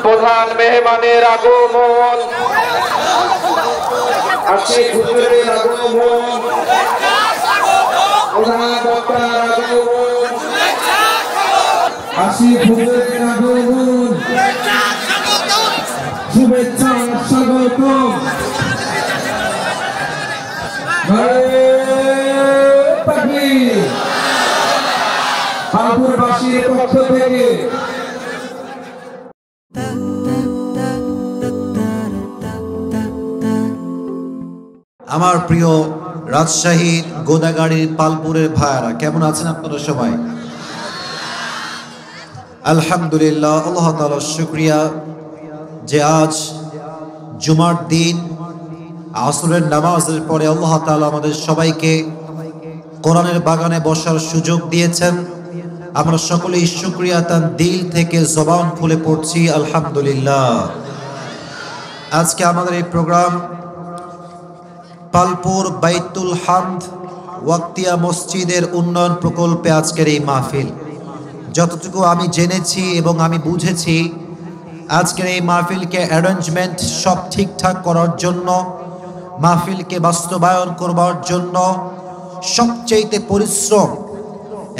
প্রধান মেহমানের আগমন, আশিক হুজুরের আগমন, প্রধান বক্তার আগমন, আশিক হুজুরের আগমন, শুভেচ্ছা স্বাগতম। পালপুরবাসীর পক্ষ থেকে আমার প্রিয় রাজশাহীর গোদাগাড়ির পালপুরের ভাইয়ারা, কেমন আছেন আপনারা সবাই? আলহামদুলিল্লাহ, আল্লাহ তাআলার শুকরিয়া যে আজ জুমার দিন আসরের নামাজের পরে আল্লাহ তাআলা আমাদের সবাইকে কোরআনের বাগানে বসার সুযোগ দিয়েছেন। আমরা সকলেই শুকরিয়া তার দিল থেকে জবান খুলে পড়ছি আলহামদুলিল্লাহ। আজকে আমাদের এই প্রোগ্রাম পালপুর বাইতুল হামদ ওয়াক্তিয়া মসজিদের উন্নয়ন প্রকল্পে আজকের এই মাহফিল। যতটুকু আমি জেনেছি এবং আমি বুঝেছি, আজকের এই মাহফিলকে অ্যারেঞ্জমেন্ট সব ঠিকঠাক করার জন্য, মাহফিলকে বাস্তবায়ন করবার জন্য সবচেয়ে পরিশ্রম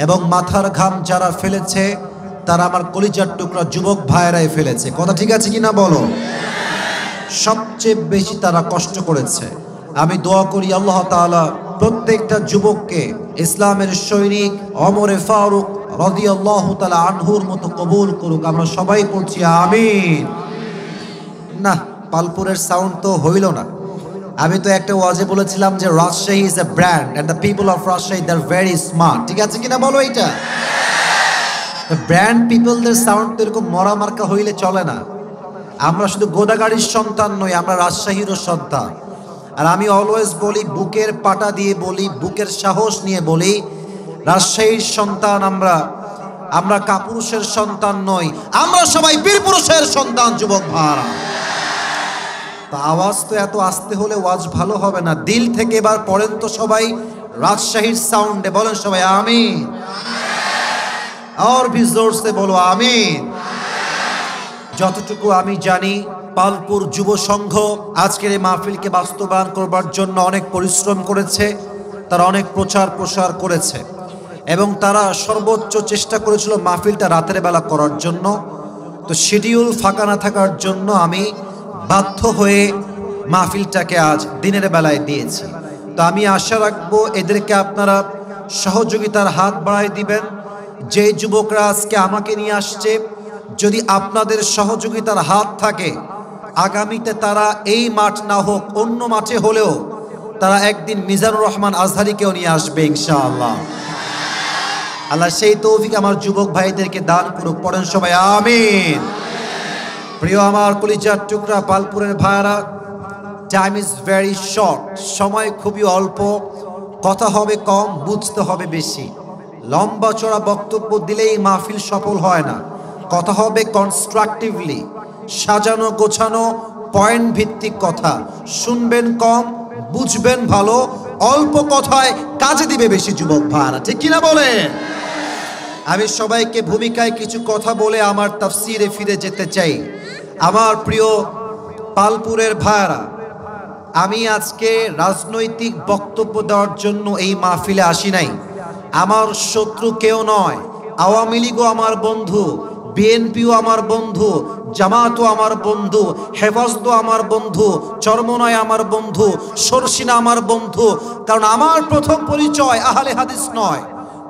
এবং মাথার ঘাম যারা ফেলেছে তারা আমার কলিজার টুকরা যুবক ভাইয়েরাই ফেলেছে। কথা ঠিক আছে কিনা বলো? সবচেয়ে বেশি তারা কষ্ট করেছে। আমি দোয়া করি আল্লাহ তাআলা প্রত্যেকটা যুবককে ইসলামের সৈনিক ওমর ফারুক রাদিয়াল্লাহু তাআলা আনহুর মতো কবুল করুক। আমরা সবাই পড়ছি আমিন। না, পালপুরের সাউন্ড তো হইল না। আমি তো একটা ওয়াজে বলেছিলাম যে Rajshahi is a brand and the people of Rajshahi they are very smart. ঠিক আছে কিনা বলো? এটা ব্র্যান্ড পিপলদের সাউন্ড তো এরকম মরা মার্কা হইলে চলে না। আমরা শুধু গোদাগাড়ির সন্তান নই, আমরা রাজশাহীরও সন্তান। আর আমি অলওয়েজ বলি, বুকের পাটা দিয়ে বলি, বুকের সাহস নিয়ে বলি, রাজশাহীর সন্তান আমরা। আমরা কাপুরুষের সন্তান নই, আমরা সবাই বীর পুরুষের সন্তান। যুবক ভাইরা, তা আওয়াজ তো এত আস্তে হলে ওয়াজ ভালো হবে না। দিল থেকে এবার পড়েন তো সবাই রাজশাহীর সাউন্ডে, বলেন সবাই আমিন। আর भी जोर से বলো আমিন। যতটুকু আমি জানি, পালপুর যুব সংঘ আজকের এই মাহফিলকে বাস্তবায়ন করবার জন্য অনেক পরিশ্রম করেছে। তারা অনেক প্রচার প্রসার করেছে এবং তারা সর্বোচ্চ চেষ্টা করেছিল মাহফিলটা রাতের বেলা করার জন্য। তো শিডিউল ফাঁকা না থাকার জন্য আমি বাধ্য হয়ে মাহফিলটাকে আজ দিনের বেলায় দিয়েছি। তো আমি আশা রাখবো এদেরকে আপনারা সহযোগিতার হাত বাড়ায় দিবেন। যে যুবকরা আজকে আমাকে নিয়ে আসছে, যদি আপনাদের সহযোগিতার হাত থাকে, আগামীতে তারা এই মাঠ না হোক অন্য মাঠে হলেও তারা একদিন মিজানুর রহমান আজহারিকেও নিয়ে আসবে ইনশাআল্লাহ। আল্লাহ সেই তৌফিক আমার যুবক ভাইদেরকে দান করুক। পড়েন সবাই আমিন। প্রিয় আমার কলিজার টুকরা পালপুরের ভাইরা, টাইম ইজ ভেরি শর্ট। সময় খুবই অল্প, কথা হবে কম, বুঝতে হবে বেশি। লম্বা চড়া বক্তব্য দিলেই মাহফিল সফল হয় না। কথা হবে কনস্ট্রাকটিভলি, সাজানো গোছানো পয়েন্ট ভিত্তিক কথা। শুনবেন কম, বুঝবেন ভালো, অল্প কথায় কাজে দিবে বেশি যুবক ভাইরা, ঠিক কিনা বলে? আমি সবাইকে ভূমিকায় কিছু কথা বলে আমার তাফসিরে ফিরে যেতে চাই। আমার প্রিয় পালপুরের ভাইরা, আমি আজকে রাজনৈতিক বক্তব্য দেওয়ার জন্য এই মাহফিলে আসি নাই। আমার শত্রু কেউ নয়। আওয়ামী লীগও আমার বন্ধু, বিএনপিও আমার বন্ধু, জামাতও আমার বন্ধু, হেফাজতও আমার বন্ধু, চরমনায় আমার বন্ধু, সরসিনা আমার বন্ধু। কারণ আমার প্রথম পরিচয় আহলে হাদিস নয়,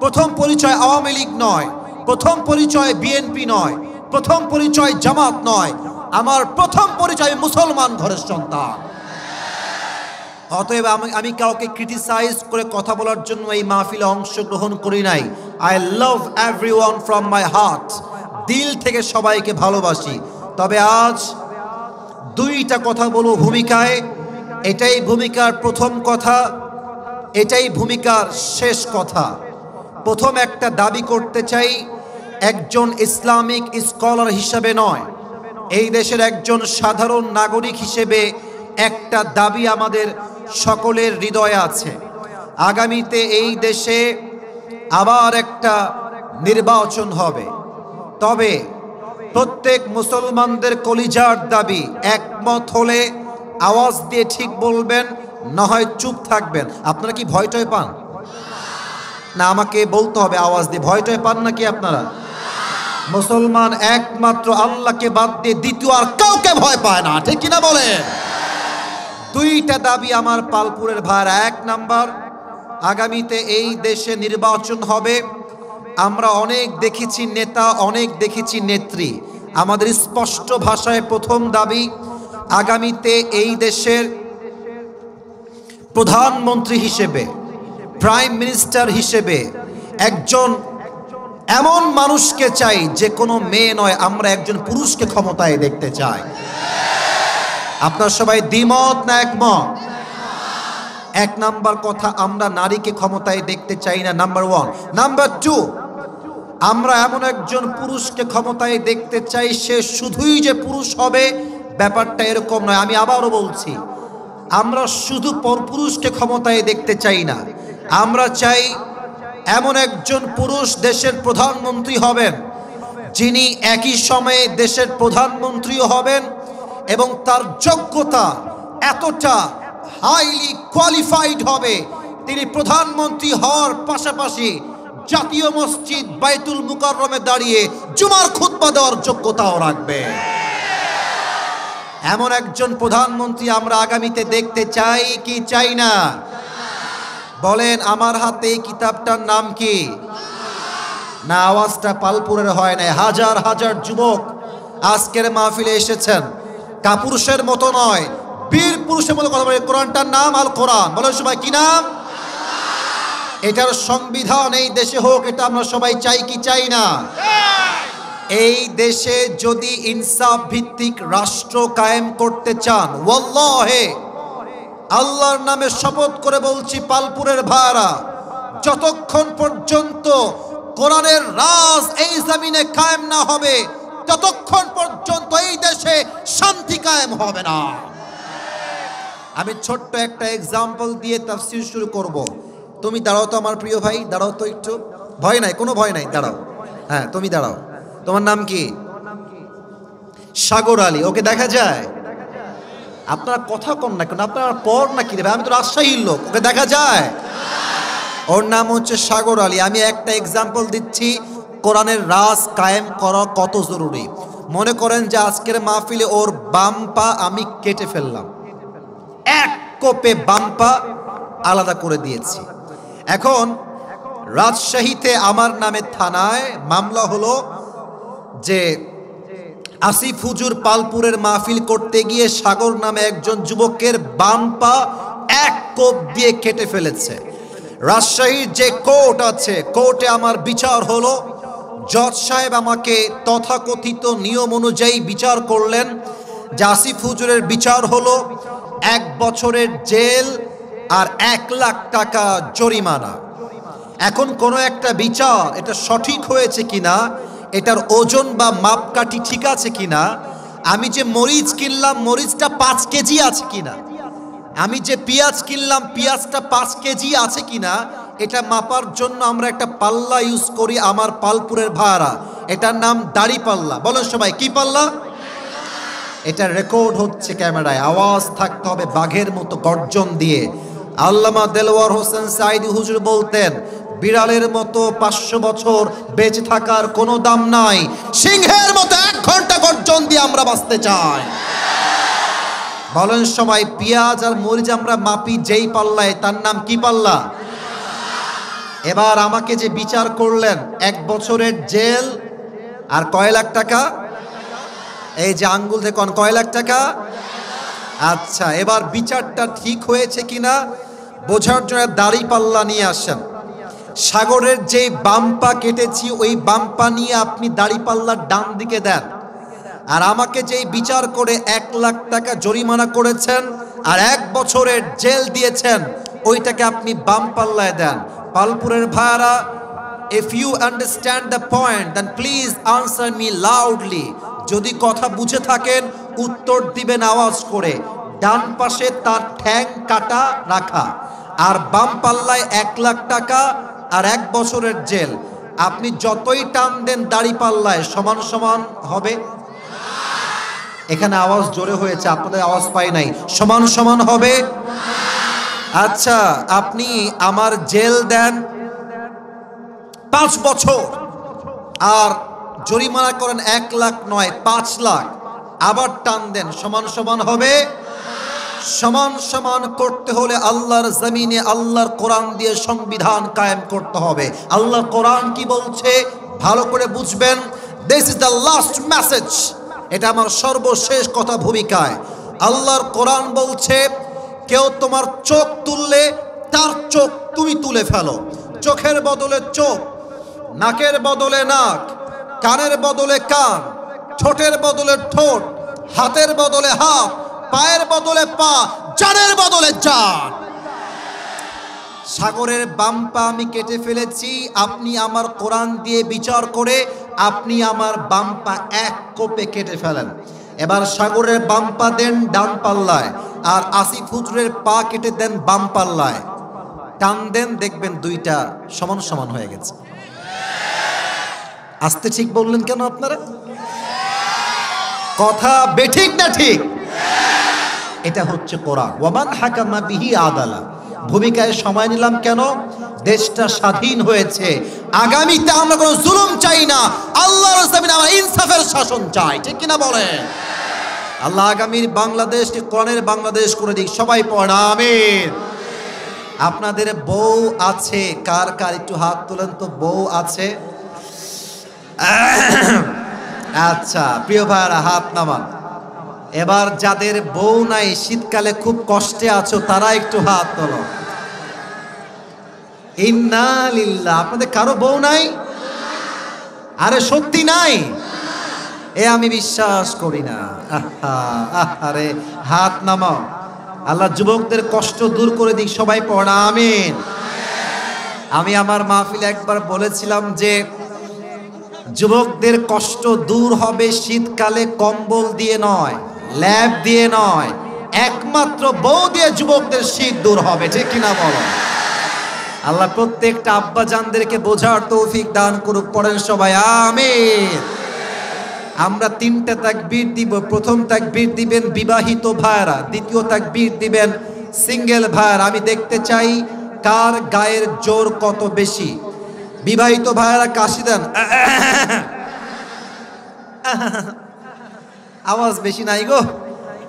প্রথম পরিচয় আওয়ামী লীগ নয়, প্রথম পরিচয় বিএনপি নয়, প্রথম পরিচয় জামাত নয়। আমার প্রথম পরিচয় মুসলমান ঘরের সন্তান। অতএব আমি কাউকে ক্রিটিসাইজ করে কথা বলার জন্য এই মাহফিলে অংশগ্রহণ করি নাই। I love everyone from my heart, দিল থেকে সবাইকে ভালোবাসি। তবে আজ দুইটা কথা বলবো ভূমিকায়। এটাই ভূমিকার প্রথম কথা, এটাই ভূমিকার শেষ কথা। প্রথম একটা দাবি করতে চাই, একজন ইসলামিক স্কলার হিসেবে নয়, এই দেশের একজন সাধারণ নাগরিক হিসেবে একটা দাবি আমাদের সকলের হৃদয়ে আছে। আগামীতে এই দেশে আবার একটা নির্বাচন হবে। তবে প্রত্যেক মুসলমানদের কলিজার দাবি, একমত হলে আওয়াজ দিয়ে ঠিক বলবেন, না হয় চুপ থাকবেন। আপনারা কি ভয় টয় পান? না, আমাকে বলতে হবে আওয়াজ দিয়ে। ভয় টয় পান নাকি আপনারা? মুসলমান একমাত্র আল্লাহকে বাদ দিয়ে দ্বিতীয় আর কাউকে ভয় পায় না, ঠিক কিনা বলে? দুইটা দাবি আমার পালপুরের ভাইরা। এক নাম্বার, আগামীতে এই দেশে নির্বাচন হবে। আমরা অনেক দেখেছি নেতা, অনেক দেখেছি নেত্রী। আমাদের স্পষ্ট ভাষায় প্রথম দাবি, আগামীতে এই দেশের প্রধানমন্ত্রী হিসেবে, প্রাইম মিনিস্টার হিসেবে একজন এমন মানুষকে চাই, যে কোনো মেয়ে নয়, আমরা একজন পুরুষকে ক্ষমতায় দেখতে চাই। আপনার সবাই দ্বিমত না একমত? এক নাম্বার কথা, আমরা নারীকে ক্ষমতায় দেখতে চাই না, নাম্বার ওয়ান। নাম্বার টু, আমরা এমন একজন পুরুষকে ক্ষমতায় দেখতে চাই, সে শুধুই যে পুরুষ হবে ব্যাপারটা এরকম নয়। আমি আবারও বলছি, আমরা শুধু পুরুষকে ক্ষমতায় দেখতে চাই না, আমরা চাই এমন একজন পুরুষ দেশের প্রধানমন্ত্রী হবেন, যিনি একই সময়ে দেশের প্রধানমন্ত্রীও হবেন এবং তার যোগ্যতা এতটা হাইলি কোয়ালিফাইড হবে, তিনি প্রধানমন্ত্রী হওয়ার পাশাপাশি জাতীয় মসজিদ বাইতুল মুকাররমে দাঁড়িয়ে জুমার খুতবা দেওয়ার যোগ্যতাও রাখবে। এমন একজন প্রধানমন্ত্রী আমরা আগামীতে দেখতে চাই কি চাই না? বলেন। আমার হাতে এই কিতাবটার নাম কি? না, আওয়াজটা পালপুরের হয় না। হাজার হাজার যুবক আজকের মাহফিলে এসেছেন, কাপুরুষের মতো নয়, বীর পুরুষের মতো কথা বলে। কোরআনটার নাম আল কোরআন। বলেন সবাই, কি নাম? এটার সংবিধান এই দেশে হোক, এটা আমরা সবাই চাই কি চাই না? এই দেশে যদি ইনসাফ ভিত্তিক রাষ্ট্র কায়েম করতে চান, ওয়াল্লাহে আল্লাহর নামে শপথ করে বলছি পালপুরের ভাইরা, যতক্ষণ পর্যন্ত কোরআনের রাজ এই জমিনে কায়েম না হবে, ততক্ষণ পর্যন্ত এই দেশে শান্তি কায়েম হবে না। আমি ছোট্ট একটা এক্সাম্পল দিয়ে তাফসীর শুরু করব। তুমি দাঁড়াও তো আমার প্রিয় ভাই, দাঁড়াও তো একটু। ভয় নাই, কোনো ভয় নাই, দাঁড়াও। হ্যাঁ, তুমি দাঁড়াও। তোমার নাম কি? সাগর আলী। ওকে দেখা যায়? আপনারা কথা কম না কেন? আপনারা পর নাকি রে? আমি তো রাজশাহীর লোক। ওকে দেখা যায়? ওর নাম হচ্ছে সাগর আলী। আমি একটা এক্সাম্পল দিচ্ছি কোরআনের রাজ কায়েম করা কত জরুরি। মনে করেন যে আজকের মাহফিলে ওর বাম পা আমি কেটে ফেললাম, এক কোপে বাম পা আলাদা করে দিয়েছি। এখন রাজশাহীতে আমার নামে থানায় মামলা হলো যে আসিফ হুজুর পালপুরের মাহফিল করতে গিয়ে সাগর নামে একজন যুবকের বাম পা এক কোপ দিয়ে কেটে ফেলেছে। রাজশাহীর যে কোর্ট আছে, কোর্টে আমার বিচার হলো। জজ সাহেব আমাকে তথাকথিত নিয়ম অনুযায়ী বিচার করলেন যে আসিফ হুজুরের বিচার হলো 1 বছরের জেল আর 1 লাখ টাকা জরিমানা। এখন কোনো একটা বিচার এটা সঠিক হয়েছে কিনা, এটার ওজন বা মাপকাঠি ঠিক আছে কিনা, আমি যে মরিচ কিনলাম মরিচটা 5 কেজি আছে কিনা, আমি যে পেঁয়াজ কিনলাম পেঁয়াজটা 5 কেজি আছে কিনা এটা মাপার জন্য আমরা একটা পাল্লা ইউজ করি আমার পালপুরের ভাড়া, এটার নাম দাড়ি পাল্লা। বলেন সবাই কি পাল্লা? এটা রেকর্ড হচ্ছে ক্যামেরায়, আওয়াজ থাকতে হবে বাঘের মতো গর্জন দিয়ে। আল্লামা দেলোয়ার হোসেন সাইদি হুজুর বলতেন, বিড়ালের মতো 500 বছর বেঁচে থাকার কোনো দাম নাই, সিংহের মতো 1 ঘন্টা গর্জন দিয়ে আমরা বাঁচতে চাই। বলেন সবাই, পেঁয়াজ আর মরিচ আমরা মাপি যেই পাল্লায়, তার নাম কি পাল্লা? এবার আমাকে যে বিচার করলেন 1 বছরের জেল আর কয় লাখ টাকা, এই যে আঙ্গুল দেখুন কয় লাখ টাকা। আচ্ছা, এবার বিচারটা ঠিক হয়েছে কিনা বোঝার জন্য দাড়ি পাল্লা নিয়ে আসেন। সাগরের যে বাম্পা কেটেছি ওই বাম্পা নিয়ে আপনি দাড়ি পাল্লার ডান দিকে দেন, আর আমাকে যেই বিচার করে 1 লাখ টাকা জরিমানা করেছেন আর 1 বছরের জেল দিয়েছেন ওইটাকে আপনি বাম পাল্লায় দেন। পালপুরের ভাইরা, if you understand the point then please answer me loudly. যদি কথা বুঝে থাকেন উত্তর দিবেন আওয়াজ করে। ডান পাশে তার ঠ্যাং কাটা রাখা আর বাম পাল্লায় 1 লাখ টাকা আর 1 বছরের জেল। আপনি যতই টান দেন দাড়ি পাল্লায় সমান সমান হবে। এখানে আওয়াজ জোরে হয়েছে, আপনাদের আওয়াজ পাই নাই। সমান সমান হবে। আচ্ছা, আপনি আমার জেল দেন 5 বছর আর জরিমানা করেন 1 লাখ নয় 5 লাখ, আবার টান দেন, সমান সমান হবে। সমান সমান করতে হলে আল্লাহর জমিনে আল্লাহর কোরআন দিয়ে সংবিধান কায়েম করতে হবে। আল্লাহর কোরআন কি বলছে ভালো করে বুঝবেন। This is the last message, এটা আমার সর্বশেষ কথা ভূমিকায়। আল্লাহর কোরআন বলছে, কেউ তোমার চোখ তুললে তার চোখ তুমি তুলে ফেলো। চোখের বদলে চোখ, নাকের বদলে নাক, কানের বদলে কান, ঠোঁটের বদলে ঠোঁট, হাতের বদলে হাত, পায়ের বদলে পা, জানের বদলে জান। সাগরের বাম্পা আমি কেটে ফেলেছি, আপনি আমার কোরআন দিয়ে বিচার করে আপনি আমার বাম্পা 1 কোপে কেটে ফেলেন। এবার সাগরের বাম্পা দেন ডান পাল্লায় আর আসিফ হুজুরের পা কেটে দেন বাম পাল্লায়। টান দেন, দেখবেন দুইটা সমান সমান হয়ে গেছে। আস্তে ঠিক বললেন কেন আপনারা? কথা বেঠিক না ঠিক? এটা হচ্ছে কোরআন। ওয়ামান হাকামা বিহি আদালা। ভূমিকায় সময় নিলাম কেন? দেশটা স্বাধীন হয়েছে, আগামীতে আমরা কোনো জুলুম চাই না, আল্লাহর জমিনে আমরা ইনসাফের শাসন চাই, ঠিক কিনা বলেন? আল্লাহ আগামীর বাংলাদেশকে কোরআনের বাংলাদেশ করে দিক। সবাই পড়েন আমিন। আপনাদের বউ আছে কার কার একটু হাত তোলেন তো, বউ আছে? আচ্ছা প্রিয় ভাইরা হাত নামান। এবার যাদের বউ নাই, শীতকালে খুব কষ্টে আছো, তারা একটু হাত তোলো। ইন্না লিল্লাহ। আপনাদের কারো বউ নাই? আরে সত্যি নাই? এ আমি বিশ্বাস করি না। আরে হাত নামাও। আল্লাহ যুবকদের কষ্ট দূর করে দিক। সবাই পড়া আমিন। আমি আমার মাহফিলে একবার বলেছিলাম যে যুবকদের কষ্ট দূর হবে শীতকালে কম্বল দিয়ে নয়, ল্যাব দিয়ে নয়, একমাত্র বউ দিয়ে যুবকদের শীত দূর হবে, ঠিক কিনা বলো? আল্লাহ প্রত্যেকটা আব্বা জানদেরকে বোঝার তৌফিক দান করুক। পড়েন সবাই আমিন। আমরা 3টা তাকবীর দিব। প্রথম তাকবীর দিবেন বিবাহিত ভাইরা, দ্বিতীয় তাকবীর দিবেন সিঙ্গেল ভাইরা। আমি দেখতে চাই কার গায়ের জোর কত বেশি। বিবাহিত ভাইরা কাশি দেন, আওয়াজ বেশি নাই গো,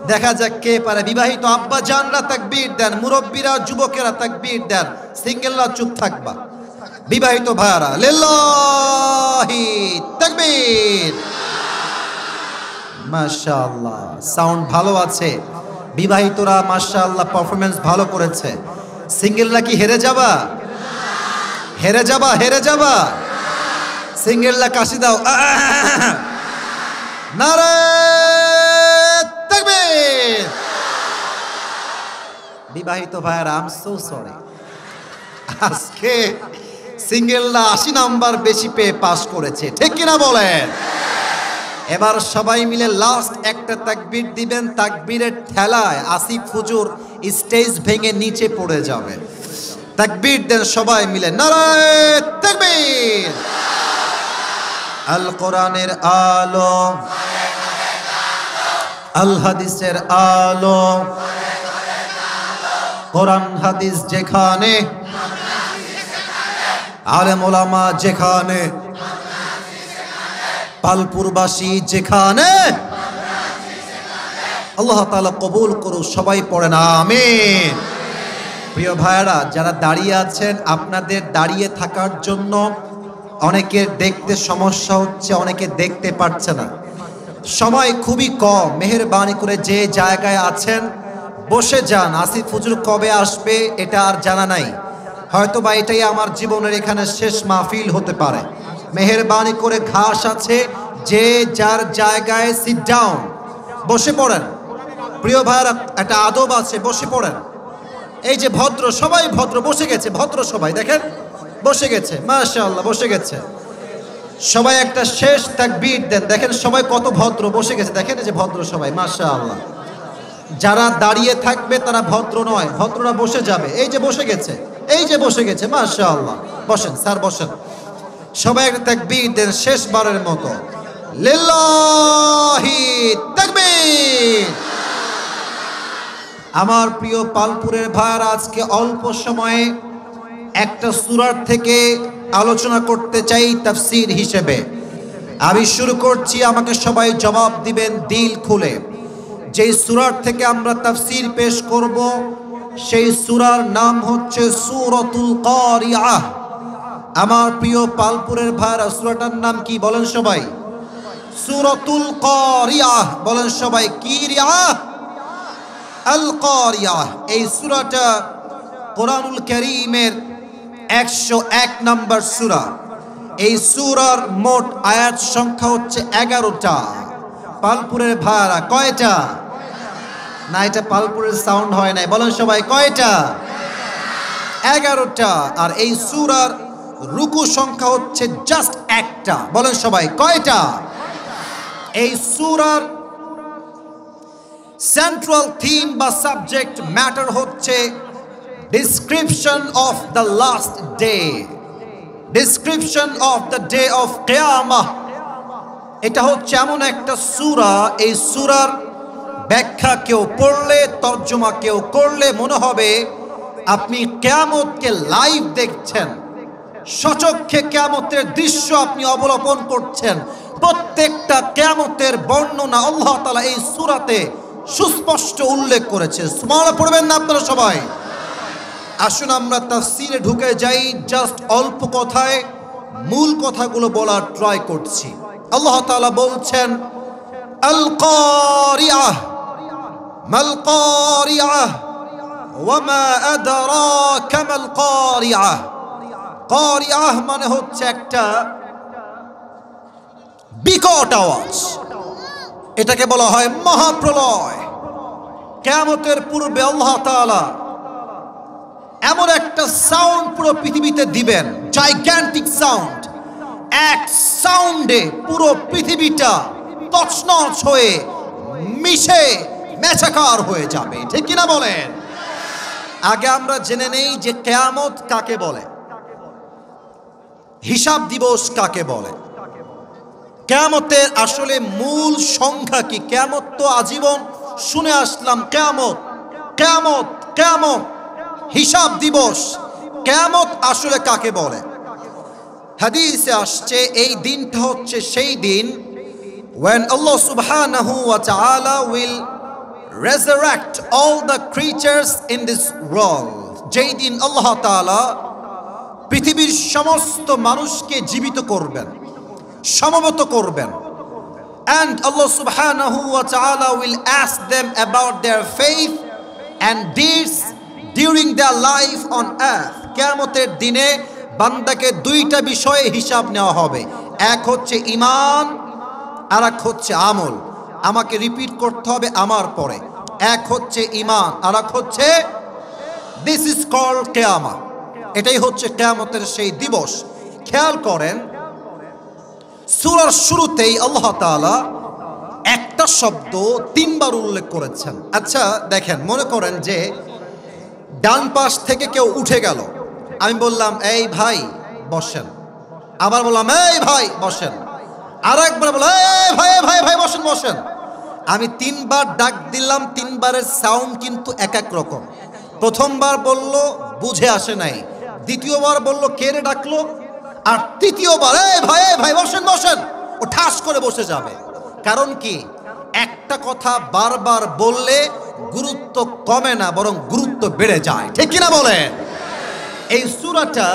দেখা যাক কে পারে। বিবাহিত আব্বা জানরা তাকবীর দেন, মুরব্বীরা যুবকেরা তাকবীর দেন, সিঙ্গেলরা চুপ থাকবা। বিবাহিত ভাইরা লিল্লাহি তাকবীর। মাশাআল্লাহ, সাউন্ড ভালো আছে। বিবাহিতরা মাশাআল্লাহ পারফরম্যান্স ভালো করেছে। সিঙ্গেলরা কি হেরে যাবা? হেরে যাবা? হেরে যাবা? সিঙ্গেলরা কাশি দাও। নারে তাকবীর। বিবাহিত ভাইরা আই এম সো সরি, আজকে সিঙ্গেলরা 80 নাম্বার বেশি পেয়ে পাস করেছে, ঠিক কিনা বলেন? এবার সবাই মিলে লাস্ট একটা তাকবীর দিবেন। তাকবীরের ঠেলায় আসিফ হুজুর স্টেজ ভেঙে নিচে পড়ে যাবে। তাকবীর দেন সবাই মিলে, নারায়ে তাকবীর। আল কোরআনের আলো, আল হাদিসের আলো, কোরআন হাদিস যেখানে, আলেম ওলামা যেখানে, পালপুরবাসী যেখানে, আল্লাহ তাআলা কবুল করুক। সবাই পড়েন আমিন। প্রিয় ভাইরা, যারা দাঁড়িয়ে আছেন, আপনাদের দাঁড়িয়ে থাকার জন্য অনেকের দেখতে সমস্যা হচ্ছে, অনেকে দেখতে পাচ্ছে না, সময় খুবই কম। মেহেরবানি করে যে জায়গায় আছেন বসে যান। আসিফ হুজুর কবে আসবে এটা আর জানা নাই, হয়তো বা এটাই আমার জীবনের এখানে শেষ মাহফিল হতে পারে। মেহেরবানি করে ঘাস আছে, যে যার জায়গায় সিট ডাউন, বসে পড়েন। প্রিয় ভাইরা, একটা আদব আছে, বসে পড়েন। এই যে ভদ্র, সবাই ভদ্র, বসে গেছে, ভদ্র সবাই দেখেন বসে গেছে, মাশাআল্লাহ বসে গেছে সবাই। একটা শেষ তাকবীর দেন, দেখেন সবাই কত ভদ্র বসে গেছে, দেখেন এই যে ভদ্র সবাই, মাশাআল্লাহ। যারা দাঁড়িয়ে থাকবে তারা ভদ্র নয়, ভদ্ররা বসে যাবে। এই যে বসে গেছে, এই যে বসে গেছে, মাশাআল্লাহ। বসেন স্যার, বসেন। সবাই একটা তাকবীর দেন শেষবারের মতো, লিল্লাহি তাকবীর। আমার প্রিয় পালপুরের ভাইরা, আজকে অল্প সময়ে একটা সূরার থেকে আলোচনা করতে চাই তাফসীর হিসেবে। আমি শুরু করছি, আমাকে সবাই জবাব দিবেন দিল খুলে। যেই সূরার থেকে আমরা তাফসীর পেশ করব সেই সূরার নাম হচ্ছে সূরাতুল কারিআহ। আমার প্রিয় পালপুরের ভাইরা, সূরাটার নাম কি বলেন সবাই? সূরাতুল কারিআহ। বলেন সবাই, কি রিআহ? আল কারিআহ। এই সূরাটা কোরআনুল কারীমের 101 নম্বর সূরা। এই সূরার মোট আয়াত সংখ্যা হচ্ছে 11টা। পালপুরের ভাইরা, কয়টা? না, এটা পালপুরের সাউন্ড হয় নাই, বলেন সবাই কয়টা? 11টা। আর এই সূরার রুকু সংখ্যা হচ্ছে জাস্ট একটা, বলেন সবাই কয়টা? এই সূরার সেন্ট্রাল থিম বা সাবজেক্ট ম্যাটার হচ্ছে description of the last day, description of the day of Qiyamah। এটা হচ্ছে এমন একটা সূরা, এই সূরার ব্যাখ্যা কেউ পড়লে, তর্জমা কেউ করলে মনে হবে আপনি কিয়ামতকে লাইভ দেখছেন, সচক্ষে কিয়ামতের দৃশ্য আপনি অবলোকন করছেন। প্রত্যেকটা কিয়ামতের বর্ণনা আল্লাহ তাআলা এই সূরাতে সুস্পষ্ট উল্লেখ করেছে। সুবহানাল্লাহ পড়বেন না আপনারা সবাই? আসুন আমরা তাফসীরে ঢুকে যাই। জাস্ট অল্প কথায় মূল কথাগুলো বলার ট্রাই করছি। আল্লাহ তাআলা বলছেন, আল কারিআহ, মাল কারিআহ, ওয়া মা আদরাকা মাল কারিআহ। কারিআহ মানে হচ্ছে একটা বিকট আওয়াজ, এটাকে বলা হয় মহাপ্রলয়। কিয়ামতের পূর্বে আল্লাহ তাআলা এমন একটা সাউন্ড পুরো পৃথিবীতে দিবেন, জাইগ্যান্টিক সাউন্ড। এক সাউন্ডে পুরো পৃথিবীটা তছনছ হয়ে মিশে মেছাকার হয়ে যাবে, ঠিক কিনা বলেন? আগে আমরা জেনে নেই যে কিয়ামত কাকে বলে, হিসাব দিবস কাকে বলে, কিয়ামতের আসলে মূল সংখ্যা কি। কিয়ামত তো আজীবন শুনে আসলাম, কিয়ামত কিয়ামত কিয়ামত, হিসাব দিবস। কিয়ামত আসলে কাকে বলে? হাদিসে আসছে এই দিনটা হচ্ছে সেই দিন when Allah subhanahu wa ta'ala will resurrect all the creatures in this world। যেই দিন আল্লাহ তাআলা পৃথিবীর সমস্ত মানুষকে জীবিত করবেন, সমবেত করবেন। and Allah subhanahu wa ta'ala will ask them about their faith and deeds during their life on earth। কিয়ামতের দিনে বান্দাকে দুইটা বিষয়ে হিসাব নেওয়া হবে, এক হচ্ছে ঈমান আর এক হচ্ছে আমল। আমাকে রিপিট করতে হবে আমার পরে। এক হচ্ছে ঈমান আর এক হচ্ছে, দিস ইজ কল্ড কিয়ামা। এটাই হচ্ছে কিয়ামতের সেই দিবস। খেয়াল করেন, সূরার শুরুতেই আল্লাহ তাআলা একটা শব্দ 3 বার উল্লেখ করেছেন। আচ্ছা দেখেন, মনে করেন যে ডান পাশ থেকে কেউ উঠে গেল। আমি বললাম এই ভাই বসেন। আবার বললাম এই ভাই বসেন। আর একবার বললাম এই ভাই ভাই ভাই বসেন বসেন। আমি 3 বার ডাক দিলাম, 3 বারের সাউন্ড কিন্তু এক এক রকম। প্রথমবার বলল বুঝে আসে নাই, দ্বিতীয়বার বলল কে রে ডাকলো, আর তৃতীয়বার এই ভাই ভাই বসেন বসেন, ও ঠাস করে বসে যাবে। কারণ কি, একটা কথা বারবার বললে গুরুত্ব কমে না, বরং গুরুত্ব বেড়ে যায়। ঠিক কিনা বলেন? এই সূরাটা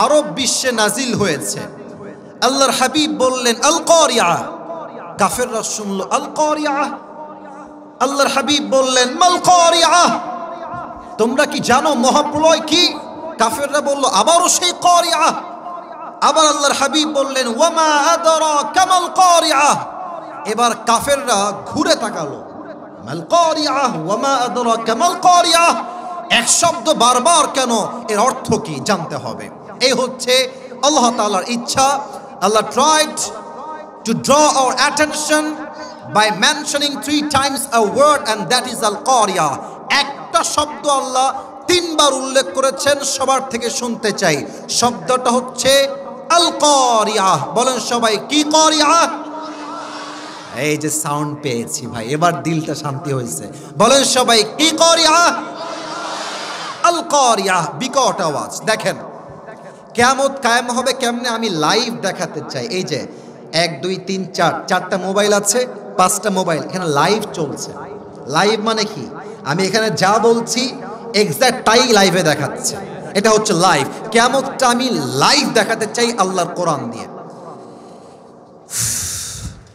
আরব বিশ্বে নাজিল হয়েছে। আল্লাহর হাবিব বললেন আল কারিয়া। কাফেররা শুনলো আল কারিয়া। আল্লাহর হাবিব বললেন মাল কারিয়া, তোমরা কি জানো মহাপ্রলয় কি? কাফেররা বলল আবারও সেই কারিয়া। আবার আল্লাহর হাবিব বললেন ওয়ামা আদরাকা মাল কারিয়া। এবার কাফেররা ঘুরে তাকালো, মাল কারিয়া ওয়ামা আদরাকা মাল কারিয়া, এক শব্দ বারবার কেন, এর অর্থ কি জানতে হবে। এই হচ্ছে আল্লাহ তাআলার ইচ্ছা। আল্লাহ tried to draw our attention by mentioning 3 times a word, and that is al-Qariya. একটা শব্দ আল্লাহ 3 বার উল্লেখ করেছেন, সবার থেকে শুনতে চাই। শব্দটা হচ্ছে আল-Qariya। বলেন সবাই কি কারিয়া? এই যে সাউন্ড পেয়েছি ভাই, এবার দিলটা শান্তি হয়েছে। বলেন সবাই কি কারিয়া? আল-Qariya, বিকট আওয়াজ। দেখেন কিয়ামত কায়েম হবে কেমনে আমি লাইভ দেখাতে চাই। এই যে 1 2 3 4 4টা মোবাইল আছে, 5টা মোবাইল, এখানে লাইভ চলছে। লাইভ মানে কি, আমি এখানে যা বলছি এক্সাক্ট তাই লাইভে দেখাচ্ছে। এটা হচ্ছে লাইভ। কিয়ামতটা আমি লাইভ দেখাতে চাই আল্লাহর কোরআন দিয়ে।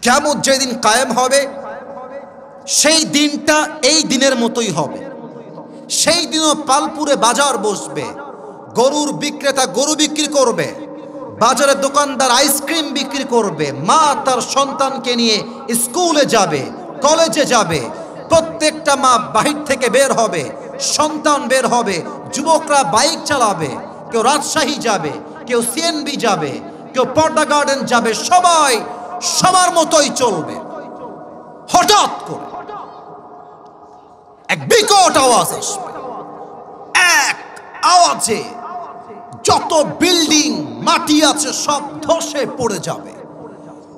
কিয়ামত যেদিন কায়েম হবে সেই দিনটা এই দিনের মতোই হবে। সেই দিনও পালপুরে বাজার বসবে, গরুর বিক্রেতা গরু বিক্রি করবে, বাজারের দোকানদার আইসক্রিম বিক্রি করবে, মা তার সন্তানকে নিয়ে স্কুলে যাবে, কলেজে যাবে। প্রত্যেকটা মা বাহির থেকে বের হবে, সন্তান বের হবে, যুবকরা বাইক চালাবে, কেউ রাজশাহী যাবে, কেউ সিএনবি যাবে, কেউ পর্দা গার্ডেন যাবে, সবাই সবার মতোই চলবে। হঠাৎ করে এক বিকট আওয়াজ আসবে, এক আওয়াজে যত বিল্ডিং মাটি আছে সব ধসে পড়ে যাবে,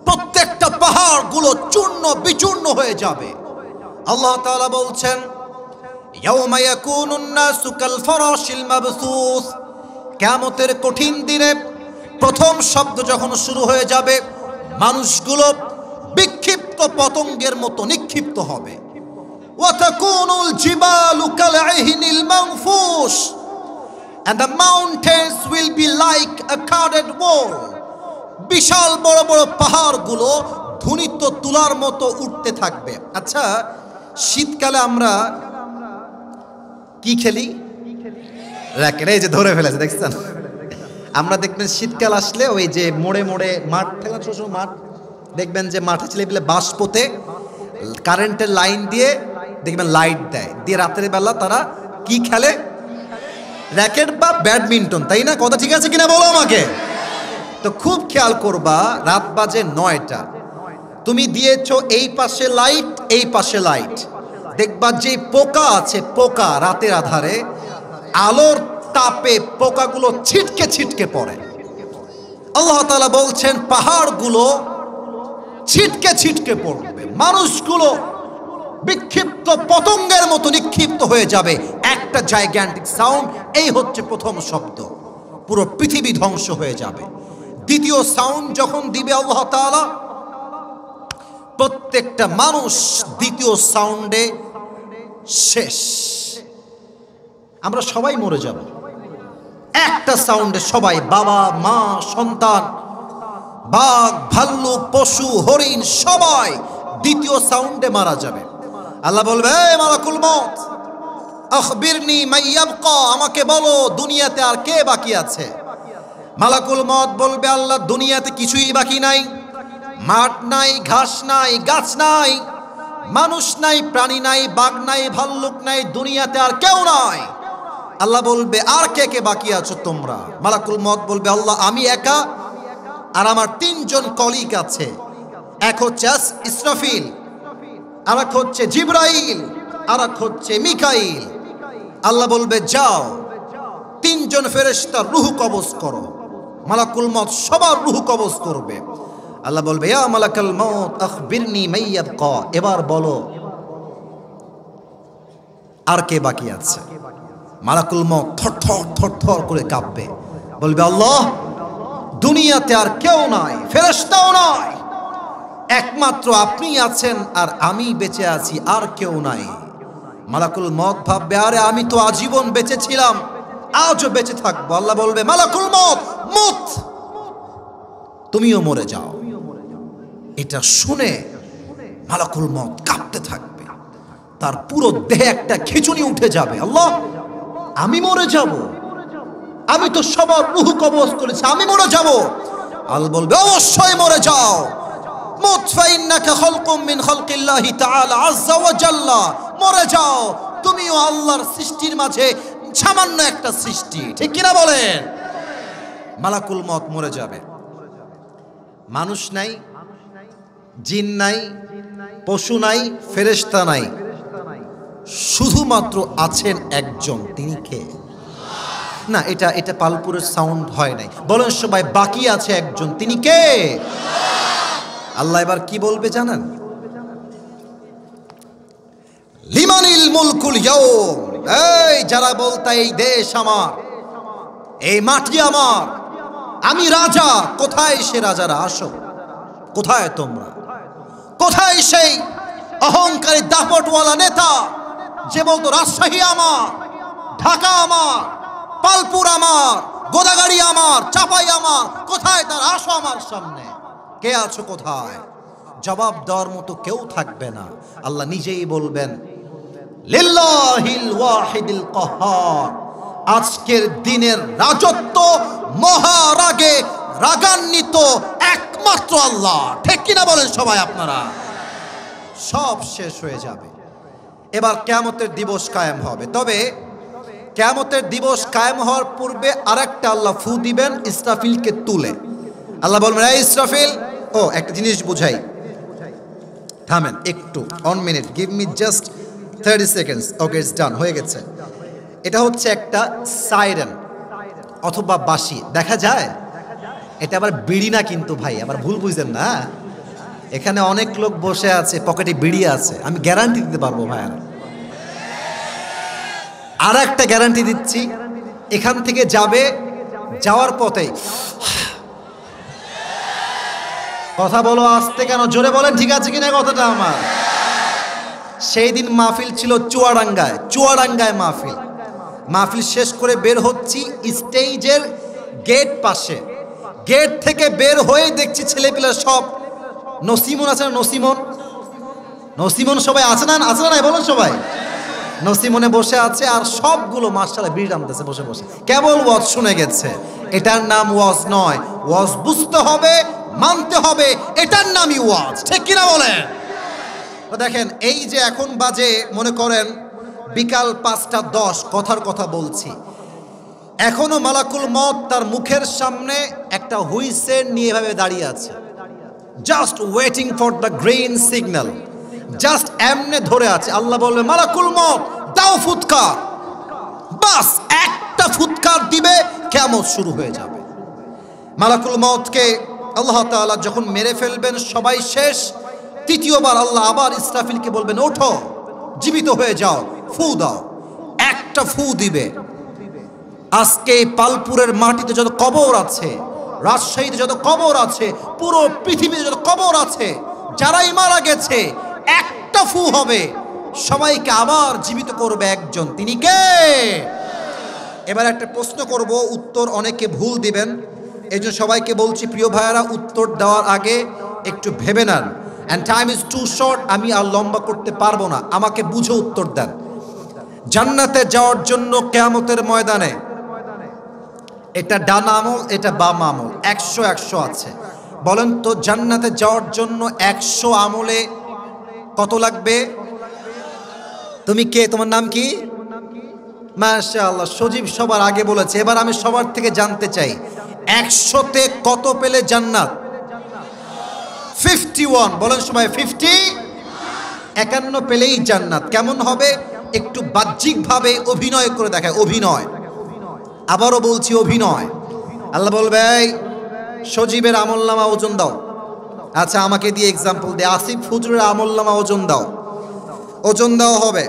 প্রত্যেকটা পাহাড়গুলো চূর্ণ বিচূর্ণ হয়ে যাবে। আল্লাহ তাআলা বলছেন ইয়াউমা ইয়াকুনুন নাসু কাল ফারাশিল মাবসুস। কিয়ামতের কঠিন দিনে প্রথম শব্দ যখন শুরু হয়ে যাবে, মানুষগুলো বিক্ষিপ্ত পতঙ্গের মতো নিক্ষিপ্ত হবে। ওয়া তাকুনুল জিবালু কাল আহিনিল মানফুশ, and the mountains will be like a carded wall. বিশাল বড় বড় পাহাড়গুলো ধ্বনিত তুলার মতো উঠতে থাকবে। আচ্ছা, শীতকালে আমরা কি খেলি? র্যাকেট। এই যে ধরে ফেলেছে, দেখছেন? আমরা দেখবেন শীতকাল আসলে ওই যে মোড়ে মোড়ে মাঠ থাকে, ছোট ছোট মাঠ, দেখবেন যে মাঠে ছেলেপিলে বাঁশ পোতে কারেন্টের লাইন দিয়ে দেখবেন লাইট দেয়, দিয়ে রাতের বেলা তারা কি খেলে? র্যাকেট বা ব্যাডমিন্টন, তাই না? কথা ঠিক আছে কিনা বলো আমাকে। তো খুব খেয়াল করবা, রাত বাজে 9টা, তুমি দিয়েছো এই পাশে লাইট, এই পাশে লাইট, দেখবা যে পোকা আছে, পোকা রাতের আধারে আলোর তাপে পোকাগুলো ছিটকে ছিটকে পড়ে। আল্লাহ তাআলা বলছেন পাহাড়গুলো ছিটকে ছিটকে পড়বে, মানুষগুলো বিক্ষিপ্ত পতঙ্গের মতো নিক্ষিপ্ত হয়ে যাবে। একটা জাইগ্যান্টিক সাউন্ড, এই হচ্ছে প্রথম শব্দ, পুরো পৃথিবী ধ্বংস হয়ে যাবে। দ্বিতীয় সাউন্ড যখন দিবে আল্লাহ তাআলা, প্রত্যেকটা মানুষ দ্বিতীয় সাউন্ডে শেষ। আমরা সবাই মরে যাব একটা সাউন্ডে, সবাই, বাবা মা সন্তান, বাঘ ভাল্লুক পশু হরিণ সবাই দ্বিতীয় সাউন্ডে মারা যাবে। আল্লাহ বলবে হে মালাকুল মউত আখবিরনি মাইয়াবকা, আমাকে বলো দুনিয়াতে আর কে বাকি আছে। মালাকুল মউত বলবে আল্লাহ দুনিয়াতে কিছুই বাকি নাই, মাঠ নাই, ঘাস নাই, গাছ নাই, মানুষ নাই, প্রাণী নাই, বাঘ নাই, ভাল্লুক নাই, দুনিয়াতে আর কেউ নাই। আল্লাহ বলবে আর কে কে বাকি আছো তোমরা? মালাকুল মউত বলবে আল্লাহ আমি একা, আর আমার 3 জন কলিগ আছে, এক হচ্ছে ইসরাফিল, আর এক হচ্ছে জিবরাইল, আর এক হচ্ছে মিকাইল। আল্লাহ বলবে যাও তিনজন ফেরেশতা রূহ কবজ করো। মালাকুল মউত সবার রূহ কবজ করবে। আল্লাহ বলবে ইয়া মালাকাল মউত আখবিরনি মাইয়াবকা, এবার বলো আর কে বাকি আছে। মালাকুল মউত থরথর থরথর করে কাঁপবে, বলবে আল্লাহ দুনিয়াতে আর কেউ নাই, ফেরেশতাও নাই, একমাত্র আপনি আছেন আর আমি বেঁচে আছি, আর কেউ নাই। মালাকুল মউত ভাববে আরে আমি তো আজীবন বেঁচে ছিলাম, আজও বেঁচে থাকবো। আল্লাহ বলবে মালাকুল মউত মুত, তুমিও মরে যাও। এটা শুনে মালাকুল মউত কাঁপতে থাকবে, তার পুরো দেহে একটা খিঁচুনি উঠে যাবে। আল্লাহ আমি মরে যাব, আমি তো সবার রূহ কবজ করেছি, আমি মরে যাব। আল্লাহ বলবে অবশ্যই মরে যাও। মুত ফাইন্নাকা খালকুম মিন খালকিল্লাহি তাআলা আযজা ওয়া জাল্লা, মরে যাও, তুমিও আল্লাহর সৃষ্টির মাঝে সামান্য একটা সৃষ্টি, ঠিক কিনা বলেন। মালাকুল মউত মরে যাবে। মানুষ নাই, জিন নাই, পশু নাই, ফেরেশতা নাই, শুধুমাত্র আছেন একজন, তিনি কে? না, এটা পালপুরের সাউন্ড হয় নাই, বলেন সবাই বাকি আছে একজন, তিনি কে? আল্লাহ এবার কি বলবে জানেন? লিমানিল মুলকুল ইয়াউম, এই যারা বলতা এই দেশ আমার, এই মাটি আমার, আমি রাজা, কোথায় সে রাজারা? আসো, কোথায় তোমরা? কোথায় সেই অহংকারী দাপটওয়ালা নেতা যে বলতো রাজশাহী আমার, ঢাকা আমার, পালপুর আমার, গোদাগাড়ি আমার, চাপাই আমার? কোথায় তার? আসো আমার সামনে। কে আছো কোথায়? জবাব দেওয়ার মতো কেউ থাকবে না। আল্লাহ নিজেই বলবেন লিল্লাহিল ওয়াহিদিল কাহ্হার, আজকের দিনের রাজত্ব মহারাগে রাগান্বিত একমাত্র আল্লাহ, ঠিক কিনা বলেন সবাই আপনারা? সব শেষ হয়ে যাবে, এবার কিয়ামতের দিবস কায়েম হবে। তবে কিয়ামতের দিবস কায়েম হওয়ার পূর্বে আরেকটা আল্লাহ ফু দিবেন ইসরাফিলকে তুলে। আল্লাহ বলবেন এই ইসরাফিল, ও একটা জিনিস বুঝাই, থামেন একটু, 1 minute, give me just 30 seconds. Okay, it's ডান, হয়ে গেছে। এটা হচ্ছে একটা সাইরেন অথবা বাঁশি, দেখা যায়। এটা আবার বিড়ি না কিন্তু ভাই, আবার ভুল বুঝেন না। এখানে অনেক লোক বসে আছে, পকেটে বিড়ি আছে, আমি গ্যারান্টি দিতে পারবো ভাইয়া। আর একটা গ্যারান্টি দিচ্ছি, এখান থেকে যাবে, যাওয়ার পথে কথা বলো আস্তে কেন, জোরে বলেন, ঠিক আছে কিনা কথাটা আমার। সেই দিন মাহফিল ছিল চুয়াডাঙ্গায় মাহফিল শেষ করে বের হচ্ছি, স্টেজের গেট পাশে, গেট থেকে বের হয়ে দেখছি ছেলেপিলা সব, নসিমন আছে না, নসিমন সবাই আছে না নাই বলেন সবাই, নসিমনে বসে আছে, আর সবগুলো মাশাআল্লাহ বিড়ি টানতেছে বসে বসে, কেবল ওয়াজ শুনে গেছে। এটার নাম ওয়াজ নয়, ওয়াজ বুঝতে হবে, মানতে হবে, এটার নামই ওয়াজ, ঠিক কিনা বলেন। দেখেন এই যে এখন বাজে মনে করেন বিকাল 5টা 10, কথার কথা বলছি, এখনো মালাকুল মউত তার মুখের সামনে একটা হুইসেল নিয়ে এভাবে দাঁড়িয়ে আছে, just waiting for the green signal, just এমনে ধরে আছে। আল্লাহ বলবে মালাকুল মউত দাও ফুৎকার, বাস একটা ফুৎকার দিবে, কিয়ামত শুরু হয়ে যাবে। মালাকুল মউতকে আল্লাহ তাআলা যখন মেরে ফেলবেন, সবাই শেষ, তৃতীয়বার আল্লাহ আবার ইসরাফিলকে বলবেন ওঠো, জীবিত হয়ে যাও, ফু দাও। একটা ফু দিবে, আজকে পালপুরের মাটিতে যত কবর আছে, রাজশাহীতে যত কবর আছে, পুরো পৃথিবীতে যত কবর আছে, যারাই মারা গেছে, একটা ফু হবে, সবাইকে আবার জীবিত করবে একজন, তিনি কে? এবার একটা প্রশ্ন করব, উত্তর অনেকে ভুল দিবেন, এই জন্য সবাইকে বলছি প্রিয় ভাইয়ারা, উত্তর দেওয়ার আগে একটু ভেবে নেন। And time is too short, আমি আর লম্বা করতে পারবো না, আমাকে বুঝে উত্তর দেন। জান্নাতে যাওয়ার জন্য কিয়ামতের ময়দানে এটা ডান আমল, এটা বাম আমল, 100 আছে। বলেন তো জান্নাতে যাওয়ার জন্য 100 আমলে কত লাগবে? তুমি কে, তোমার নাম কি? মাশাআল্লাহ, সজীব সবার আগে বলেছে। এবার আমি সবার থেকে জানতে চাই 100তে কত পেলে জান্নাত? 51, বলেন সবাই 50, 51 পেলেই জান্নাত। কেমন হবে? একটু বাহ্যিকভাবে অভিনয় করে দেখায়, অভিনয়। আবারও বলছি অভিনয়। আল্লাহ বলবে এই সজীবের আমলনামা ওজন দাও। আচ্ছা আমাকে দিয়ে এক্সাম্পল দে, আসিফ হুজুরের আমলনামা ওজন দাও। ওজন দেওয়া হবে,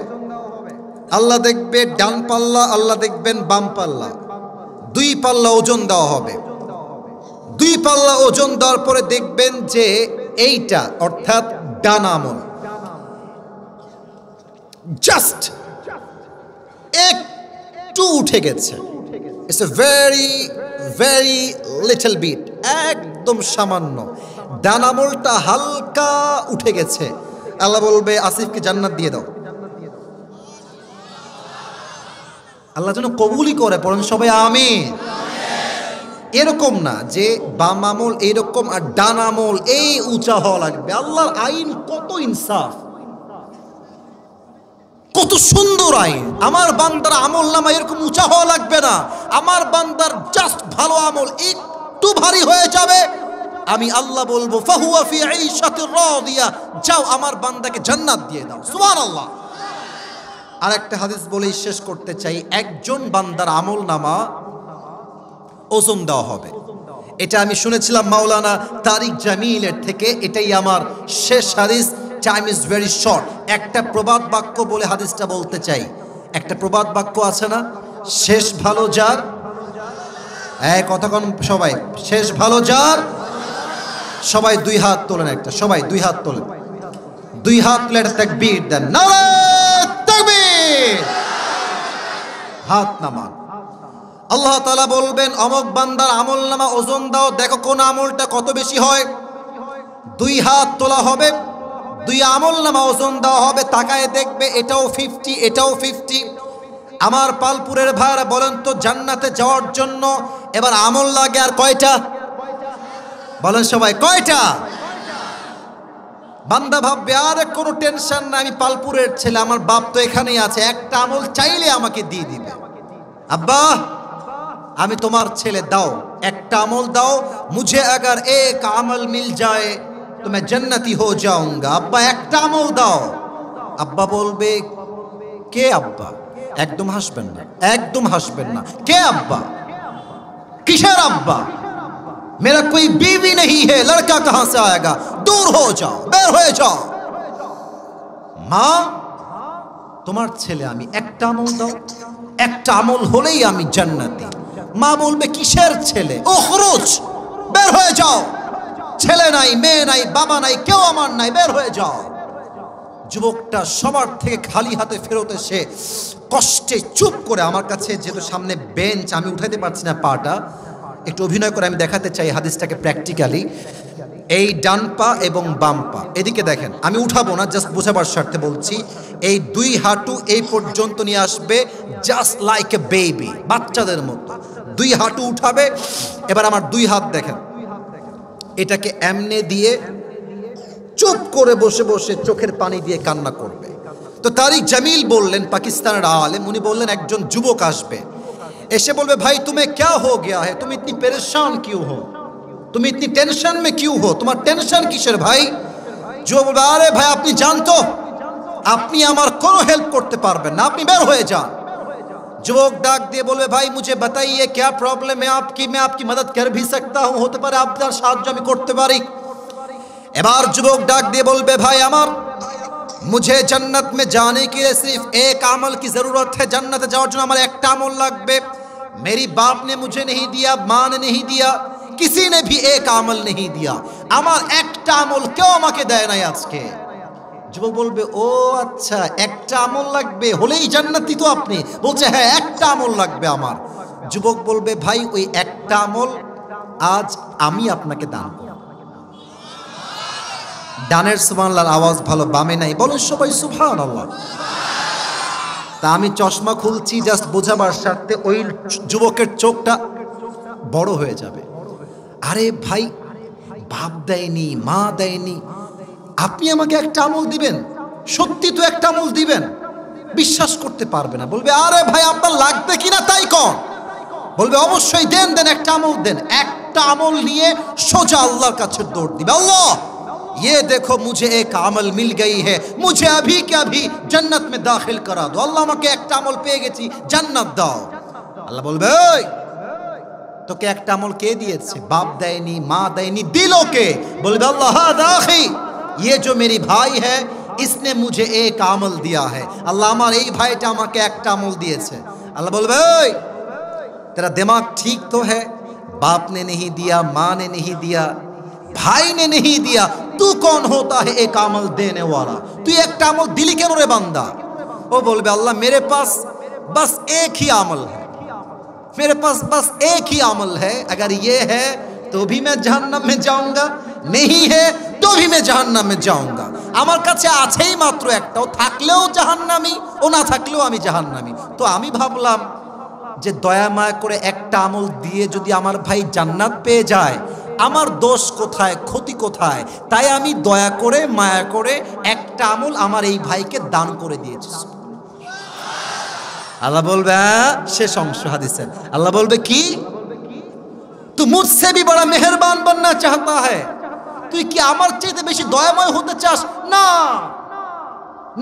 আল্লাহ দেখবে ডান পাল্লা, আল্লাহ দেখবেন বাম পাল্লা, দুই পাল্লা ওজন দেওয়া হবে। দুই পাল্লা ওজন দেওয়ার পরে দেখবেন যে এইটা অর্থাৎ ডান আমল জাস্ট একটু উঠে গেছে। It's a very very little bit, একদম সামান্য। ডান আমলটা হালকা উঠে গেছে। আল্লাহ বলবে আসিফকে জান্নাত দিয়ে দাও। আল্লাহ যেন কবুলই করে, পড়েন সবাই আমিন। এরকম না যে বাম আমল এইরকম আর ডান আমল এই উঁচা হওয়া লাগবে। আল্লাহর আইন কত ইনসাফ, কত সুন্দর আইন। আমার বান্দার আমল নামা এরকম উঁচা হওয়া লাগবে না। আমার বান্দার জাস্ট ভালো আমল একটু ভারী হয়ে যাবে, আমি আল্লাহ বলবো ফাহুয়া ফি আইশাতির রাদিয়া, যাও আমার বান্দাকে জান্নাত দিয়ে দাও। সুবহানাল্লাহ। আর একটা হাদিস বলেই শেষ করতে চাই, একজন বান্দার আমল নামা ওজন দেওয়া হবে। এটা আমি শুনেছিলাম মাওলানা তারিক জামিলের থেকে। এটাই আমার শেষ হাদিস। Time is very short. একটা প্রবাদ বাক্য বলে হাদিসটা বলতে চাই। একটা প্রবাদ বাক্য আছে না, শেষ ভালো যার, কতক্ষণ সবাই, শেষ ভালো যার। সবাই দুই হাত তোলেন, একটা সবাই দুই হাত তোলেন, দুই হাত তুলে একটা তাকবীর দেন, নারায়ে তাকবীর। হাত নামান। আল্লাহ তাআলা বলবেন অমুক বান্দার আমল নামা ওজন দাও, দেখো কোন আমলটা কত বেশি হয়। দুই হাত তোলা হবে, দুই আমল নামা ওজন দেওয়া হবে, তাকায় দেখবে এটাও 50, এটাও 50। আমার পালপুরের ভাইরা বলেন তো, জান্নাতে যাওয়ার জন্য এবার আমল লাগে আর কয়টা? বলেন সবাই কয়টা? বান্দা ভাববে আরে কোনো টেনশন না, আমি পালপুরের ছেলে, আমার বাপ তো এখানেই আছে, একটা আমল চাইলে আমাকে দিয়ে দিবে। আব্বা আমি তোমার ছেলে, দাও একটা আমল দাও, মুঝে अगर एक আমল মিল যায় তো मैं जन्नती हो जाऊंगा। আব্বা একটা আমল দাও। আব্বা বলবে কে আব্বা? একদম হাসবেন না, একদম হাসবেন না। কে আব্বা? কিসের আব্বা? मेरा कोई बीवी नहीं है, लड़का कहां से आएगा, दूर हो जाओ, বের হয়ে যাও। মা তোমার ছেলে আমি, একটা আমল দাও, একটা আমল হলেই আমি জান্নাতি। মা বলবে কিসের ছেলে? উখরুজ, বের হয়ে যাও। ছেলে নাই, মেয়ে নাই, বাবা নাই, কেউ আমার নাই, বের হয়ে যাও। যুবকটা সবার থেকে খালি হাতে ফেরত এসে কষ্টে চুপ করে, আমার কাছে যেহেতু সামনে বেঞ্চ আমি উঠাতে পারছি না পাটা, একটু অভিনয় করে আমি দেখাতে চাই হাদিসটাকে প্র্যাকটিক্যালি। এই ডান পা এবং বাম পা এদিকে দেখেন, আমি উঠাবো না, জাস্ট বোঝাবার স্বার্থে বলছি। এই দুই হাঁটু এই পর্যন্ত নিয়ে আসবে, জাস্ট লাইক এ বেবি, বাচ্চাদের মতো দুই হাঁটু উঠাবে। এবার আমার দুই হাত দেখেন, এটাকে এমনে দিয়ে চুপ করে বসে বসে চোখের পানি দিয়ে কান্না করবে। তো তারিক জামিল বললেন, পাকিস্তানের আলেম, উনি বললেন একজন যুবক আসবে, এসে বলবে ভাই তুমি क्या हो गया है, तुम इतनी परेशान क्यों हो, तुम इतनी टेंशन में क्यों हो, তোমার টেনশন কিসের ভাই? যুবক বলবে আরে ভাই আপনি জানতো আপনি আমার কোনো হেল্প করতে পারবেন না, আপনি বের হয়ে যান। যুবক ডাক দিয়ে বলবে ভাই मुझे बताइए क्या प्रॉब्लम है आपकी, मैं आपकी मदद कर भी सकता हूं, হতে পারে আপনার সাহায্য আমি করতে পারি। এবার যুবক ডাক দিয়ে বলবে ভাই আমার मुझे जन्नत में जाने के लिए सिर्फ एक अमल की जरूरत है, जन्नत जाओয়ার জন্য আমার একটা আমল লাগবে। मेरी बाप ने मुझे नहीं दिया, मां ने नहीं दिया, किसी ने भी एक अमल नहीं दिया, আমার একটা আমল কেউ আমাকে দেয় নাই আজকে। যুবক বলবে ও আচ্ছা একটা আমল লাগবে, হলেই জান্নাতি তো আপনি? বলছে হ্যাঁ একটা আমল লাগবে আমার। যুবক বলবে ভাই ওই একটা আমল আজ আমি আপনাকে দান করব। ডানের সুবহানাল্লাহর আওয়াজ ভালো, বামে নাই, বলেন সবাই সুবহানাল্লাহ। তা আমি চশমা খুলছি জাস্ট বোঝাবার স্বার্থে, ওই যুবকের চোখটা বড় হয়ে যাবে। আরে ভাই বাপ দেয়নি, মা দেয়নি, আপনি আমাকে একটা আমল দিবেন? সত্যি তো একটা আমল দিবেন? বিশ্বাস করতে পারবে না, বলবে আরে ভাই আপনার লাগবে কিনা তাই কন। বলবে অবশ্যই দেন, দেন একটা আমল দেন। একটা আমল নিয়ে সোজা আল্লাহর কাছে দৌড় দিবে, আল্লাহ ये देखो मुझे एक আমল मिल गई है, मुझे अभी के अभी जन्नत में दाखिल करा दो। আল্লাহ আমাকে একটা আমল পেয়ে গেছি, জান্নাত দাও। আল্লাহ বলবে এই তোকে একটা আমল কে দিয়েছে? বাপ দেয়নি, মা দেয়নি, দিলো কে? বলবে আল্লাহ হাদা আখি, ये जो मेरी भाई है इसने मुझे एक আমল दिया है। আল্লাহ আমার এই ভাইটা আমাকে একটা আমল দিয়েছে। আল্লাহ বলবে এই तेरा दिमाग ठीक तो है? बाप ने नहीं दिया, माँ ने नहीं दिया, भाई ने नहीं दिया, तू कौन होता है एक अमल देने वाला? तू एक अमल दिली क्यों रे बंदा? वो बोल बे अल्लाह मेरे पास बस एक ही अमल है, मेरे पास बस एक ही अमल है, अगर ये है तो भी मैं जहन्नम में जाऊंगा, नहीं है तो भी मैं जहन्नम में जाऊंगा। আমার কাছে আছেই মাত্র একটা, ও থাকলেও জাহান্নামী, ও না থাকলেও আমি জাহান্নামী। তো আমি ভাবলাম যে দয়া মায়া করে একটা আমল দিয়ে যদি আমার ভাই জান্নাত পেয়ে যায়, আমার দোষ কোথায়, ক্ষতি কোথায়? তাই আমি দয়া করে মায়া করে একটা আমল আমার এই ভাইকে দান করে দিয়েছি। আল্লাহ বলবে শেষ অংশ হাদিসের, আল্লাহ বলবে কি তু মুঝসে भी बड़ा मेहरबान बनना चाहता है? তুই কি আমার চাইতে বেশি দয়াময় হতে চাস? না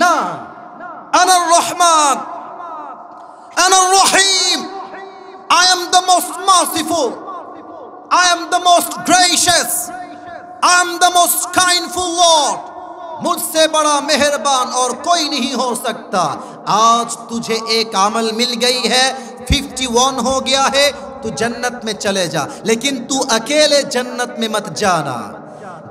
না, আনার রহমান, আনার রহিম, I am the most merciful, I am the most gracious, I am the most kindful Lord, मुझसे बड़ा मेहरबान और कोई नहीं हो सकता। आज तुझे एक अमल मिल गई है, 51 हो गया है, तू जन्नत में चले जा, लेकिन तू अकेले जन्नत में मत जाना।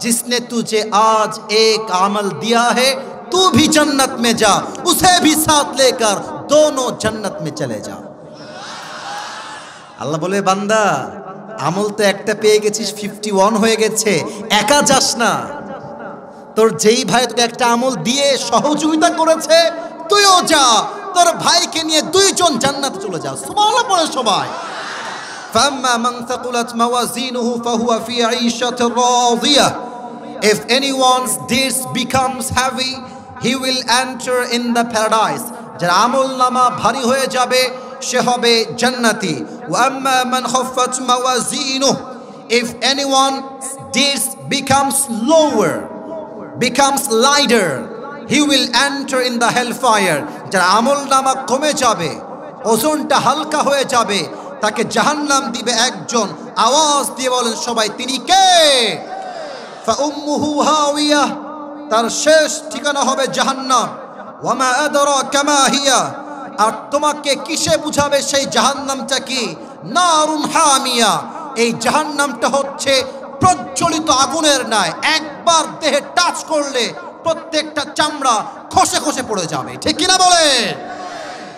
जिसने तुझे आज एक अमल दिया है तू भी जन्नत में जा, उसे भी साथ लेकर दोनों जन्नत में चले जा। আল্লাহ বলে বান্দা আমল তো একটা পেয়ে গেছিস, 51 হয়ে গেছে, একা যাস না, তোর যেই ভাই তোকে একটা আমল দিয়ে সহযোগিতা করেছে তুইও যা, তোর ভাইকে নিয়ে দুইজন জান্নাতে চলে যা। সুবহানাল্লাহ পড়ে সবাই। فَأَمَّا مَنْ ثَقُلَتْ مَوَازِينُهُ فَهُوَ فِي عِيشَةٍ رَاضِيَةٍ If anyone's deeds becomes heavy, he will enter in the paradise. যার আমল নামা ভারী হয়ে যাবে সে হবে জান্নাতি। وَأَمَّا مَنْ خَفَّتْ مَوَازِينُهُ If anyone's deeds becomes lower, becomes lighter, he will enter in the hellfire. যার আমল নামা কমে যাবে, ওজনটা হালকা হয়ে যাবে, তাকে জাহান্নাম দিবে একজন। আওয়াজ দিয়ে বলেন সবাই, তিনি কে? ফাউম্মুহু হাওিয়া, তার শেষ ঠিকানা হবে জাহান্নাম। ওয়ামা আদরাকা মা হিয়া, আর তোমাকে কিসে বুঝাবে সেই জাহান্নামটা কি? নারুন হামিয়া, এই জাহান্নামটা হচ্ছে প্রজ্বলিত আগুনের ন্যায়, একবার দেহে টাচ করলে প্রত্যেকটা চামড়া খসে খসে পড়ে যাবে। ঠিক কিনা বলে?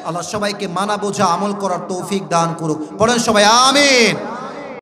আল্লাহ সবাইকে মানা বোঝা আমল করার তৌফিক দান করুক। পড়েন সবাই আমিন।